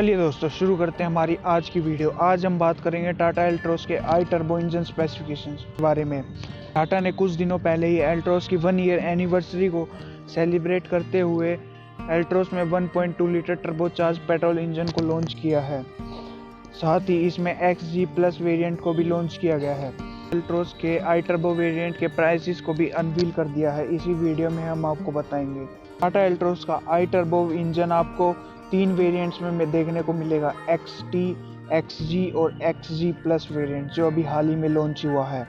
चलिए दोस्तों शुरू करते हैं हमारी आज की वीडियो। आज हम बात करेंगे टाटा एल्ट्रोज के आई टर्बो इंजन स्पेसिफिकेशंस के बारे में। टाटा ने कुछ दिनों पहले ही एल्ट्रोज की 1 ईयर एनिवर्सरी को सेलिब्रेट करते हुए एल्ट्रोज में 1.2 लीटर टर्बोचार्ज पेट्रोल इंजन को लॉन्च किया है। साथ ही इसमें XG प्लस वेरिएंट को भी लॉन्च किया गया है। एल्ट्रोज के आई टर्बो वेरिएंट के प्राइसेस को भी अनवील कर दिया है। इसी वीडियो में हम आपको बताएंगे। टाटा एल्ट्रोज का आई टर्बो इंजन आपको 3 वेरिएंट्स में देखने को मिलेगा, XT, XG और XG प्लस वेरिएंट, जो अभी हाल ही में लॉन्च हुआ है।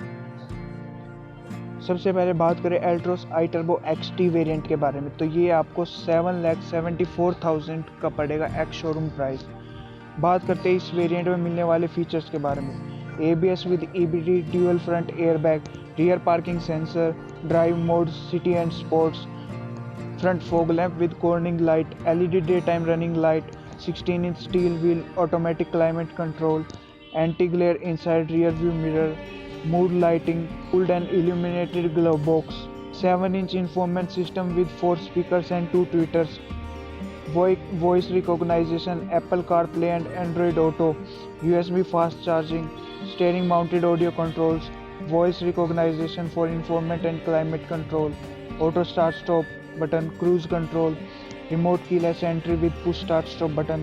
सबसे पहले बात करें एल्ट्रोज आई टर्बो XT वेरिएंट के बारे में, तो ये आपको 7,74,000 का पड़ेगा एक्स शोरूम प्राइस। बात करते हैं इस वेरिएंट में मिलने वाले फीचर्स के बारे में। ABS with EBD, dual front airbag, rear parking sensor, drive mode, city and sports, front fog lamp with corning light, LED daytime running light, 16-inch steel wheel, automatic climate control, anti-glare inside rear view mirror, mood lighting, cooled and illuminated glove box, 7-inch infotainment system with 4 speakers and 2 tweeters, voice recognition, Apple CarPlay and Android Auto, USB fast charging, steering mounted audio controls, voice recognition for infotainment and climate control, auto start stop button, cruise control, remote keyless entry with push start stop button,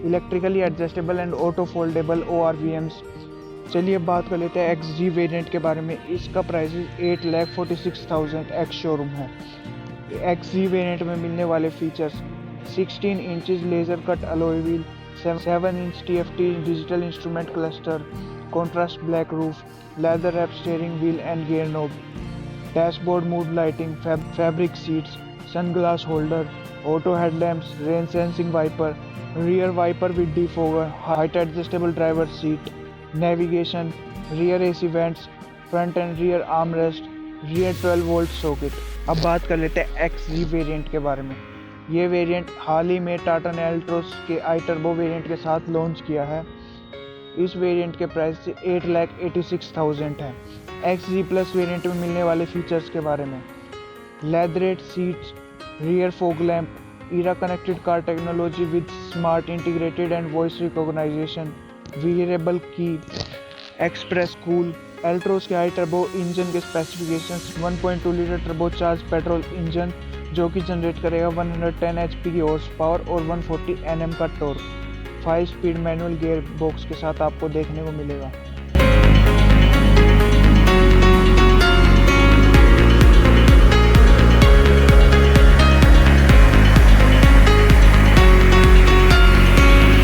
electrically adjustable and auto foldable ORVMs। चलिए बात कर लेते हैं XG variant के बारे में। इसका price 8,46,000 ex showroom है। XG वेरिएंट में मिलने वाले features: 16 inches laser cut alloy wheel, 7 inch TFT digital instrument cluster, contrast black roof, leather wrap steering wheel and gear knob, dashboard mood lighting, fabric seats, sunglass holder, auto headlamps, rain sensing wiper, rear wiper with defogger, height adjustable driver seat, navigation, rear AC vents, front and rear armrest, rear 12 volt socket। अब बात कर लेते हैं XG variant के बारे में। ये variant हाल ही में टाटा ने एल्ट्रोज के आई टर्बो वेरिएंट के साथ लॉन्च किया है। इस वेरिएंट के प्राइस 8,86,000 है। XG प्लस वेरिएंट में मिलने वाले फीचर्स के बारे में: leatherette seats, rear fog lamp, era connected car technology with smart integrated and voice recognition, wearable key, express cool। Altroz के आई टर्बो इंजन के specifications: 1.2 litre turbocharge petrol engine जो कि जनरेट करेगा 110 HP की हॉर्स पावर और 140 Nm का torque, 5 speed manual gear box के साथ आपको देखने को मिलेगा।